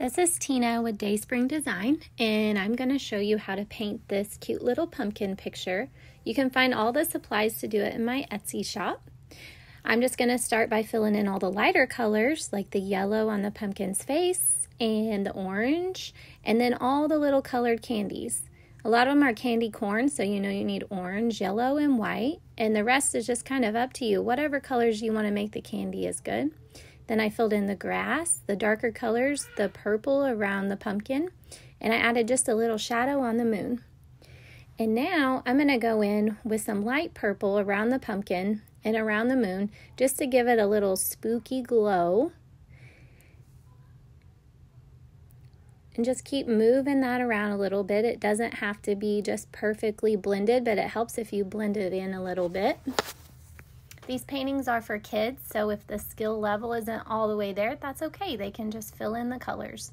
This is Tina with Dayspring Design, and I'm going to show you how to paint this cute little pumpkin picture. You can find all the supplies to do it in my Etsy shop. I'm just going to start by filling in all the lighter colors, like the yellow on the pumpkin's face and the orange, and then all the little colored candies. A lot of them are candy corn, so you know you need orange, yellow, and white, and the rest is just kind of up to you. Whatever colors you want to make the candy is good. Then I filled in the grass, the darker colors, the purple around the pumpkin, and I added just a little shadow on the moon. And now I'm going to go in with some light purple around the pumpkin and around the moon just to give it a little spooky glow. And just keep moving that around a little bit. It doesn't have to be just perfectly blended, but it helps if you blend it in a little bit. These paintings are for kids, so if the skill level isn't all the way there, that's okay. They can just fill in the colors.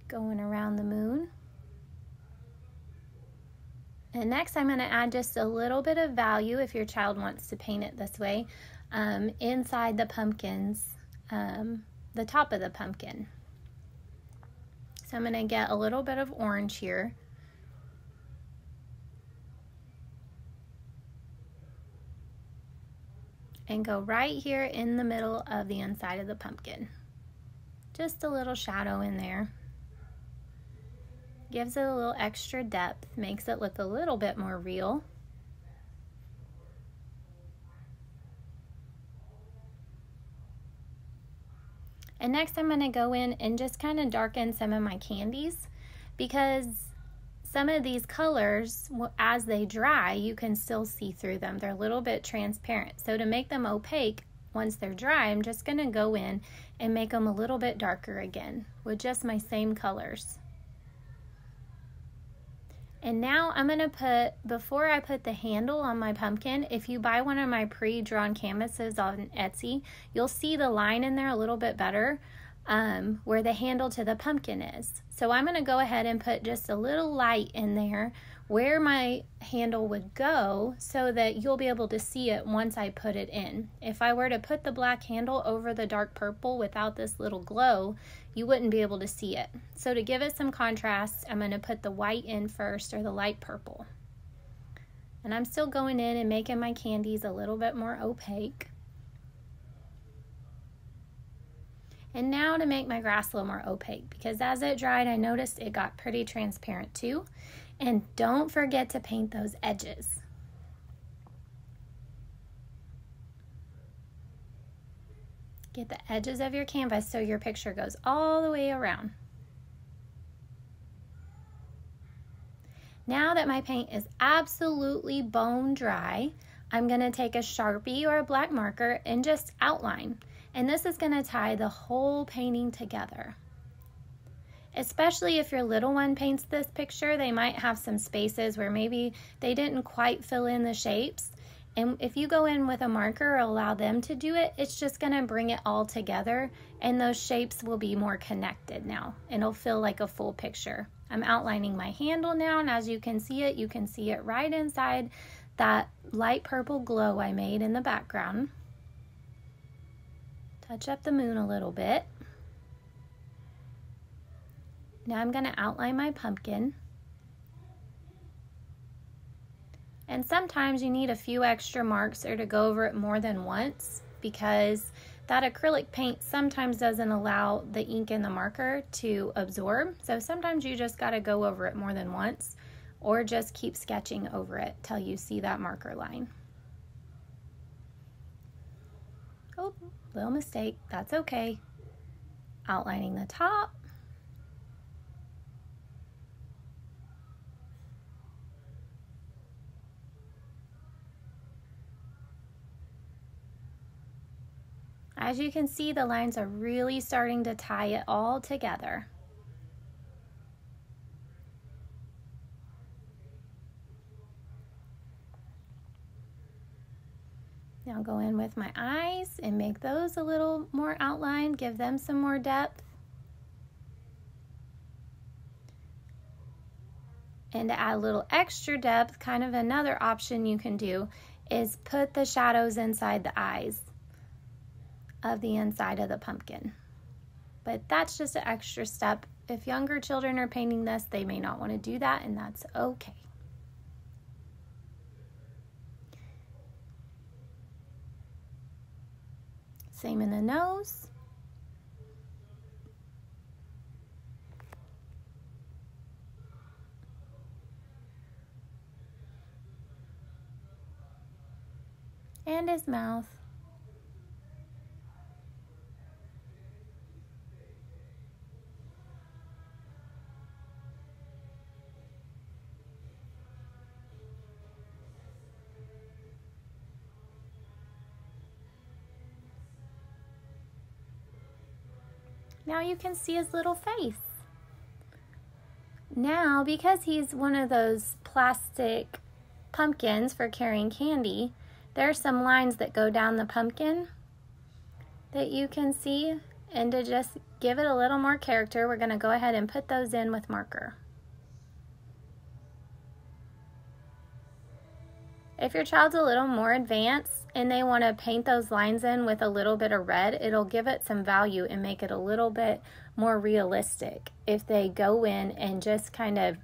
Going around the moon. And next I'm going to add just a little bit of value, if your child wants to paint it this way, inside the pumpkins, the top of the pumpkin. So I'm going to get a little bit of orange here. And go right here in the middle of the inside of the pumpkin. Just a little shadow in there. Gives it a little extra depth, makes it look a little bit more real. And next I'm going to go in and just kind of darken some of my candies, because some of these colors, as they dry, you can still see through them. They're a little bit transparent. So to make them opaque, once they're dry, I'm just going to go in and make them a little bit darker again with just my same colors. And now I'm going to put, before I put the handle on my pumpkin, if you buy one of my pre-drawn canvases on Etsy, you'll see the line in there a little bit better. Where the handle to the pumpkin is. So I'm going to go ahead and put just a little light in there where my handle would go, so that you'll be able to see it once I put it in. If I were to put the black handle over the dark purple without this little glow, you wouldn't be able to see it. So to give it some contrast, I'm going to put the white in first, or the light purple. And I'm still going in and making my candies a little bit more opaque. And now to make my grass a little more opaque, because as it dried, I noticed it got pretty transparent too. And don't forget to paint those edges. Get the edges of your canvas so your picture goes all the way around. Now that my paint is absolutely bone dry, I'm going to take a Sharpie or a black marker and just outline. And this is going to tie the whole painting together. Especially if your little one paints this picture, they might have some spaces where maybe they didn't quite fill in the shapes. And if you go in with a marker or allow them to do it, it's just going to bring it all together, and those shapes will be more connected now, and it'll feel like a full picture. I'm outlining my handle now, and as you can see it right inside that light purple glow I made in the background. Touch up the moon a little bit. Now I'm going to outline my pumpkin. And sometimes you need a few extra marks or to go over it more than once, because that acrylic paint sometimes doesn't allow the ink in the marker to absorb. So sometimes you just got to go over it more than once, or just keep sketching over it till you see that marker line. Oh, little mistake, that's okay. Outlining the top. As you can see, the lines are really starting to tie it all together. Now go in with my eyes and make those a little more outlined, give them some more depth. And to add a little extra depth, kind of another option you can do is put the shadows inside the eyes. of the inside of the pumpkin. But that's just an extra step. If younger children are painting this, they may not want to do that, and that's okay. Same in the nose. And his mouth. Now you can see his little face. Now, because he's one of those plastic pumpkins for carrying candy, there are some lines that go down the pumpkin that you can see, and to just give it a little more character, we're going to go ahead and put those in with marker. If your child's a little more advanced and they want to paint those lines in with a little bit of red, it'll give it some value and make it a little bit more realistic if they go in and just kind of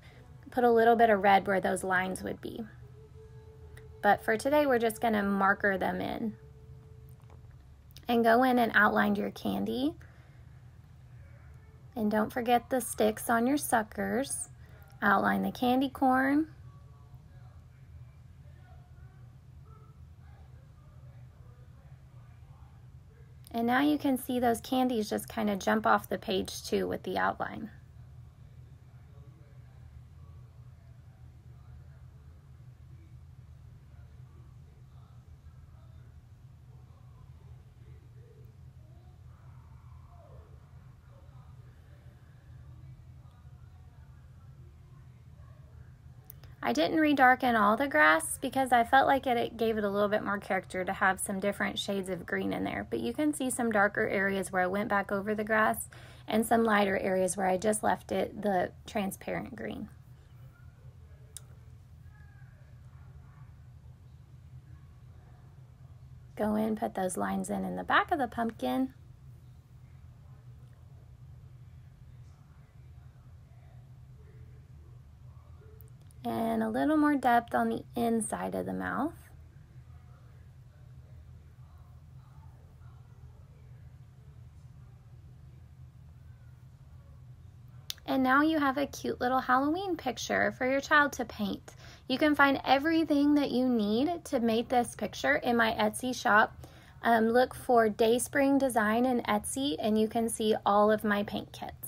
put a little bit of red where those lines would be. But for today, we're just going to marker them in. And go in and outline your candy. And don't forget the sticks on your suckers. Outline the candy corn. And now you can see those candies just kind of jump off the page too with the outline. I didn't redarken all the grass because I felt like it gave it a little bit more character to have some different shades of green in there. But you can see some darker areas where I went back over the grass and some lighter areas where I just left it the transparent green. Go in, put those lines in the back of the pumpkin. And a little more depth on the inside of the mouth. And now you have a cute little Halloween picture for your child to paint. You can find everything that you need to make this picture in my Etsy shop. Look for Dayspring Design in Etsy and you can see all of my paint kits.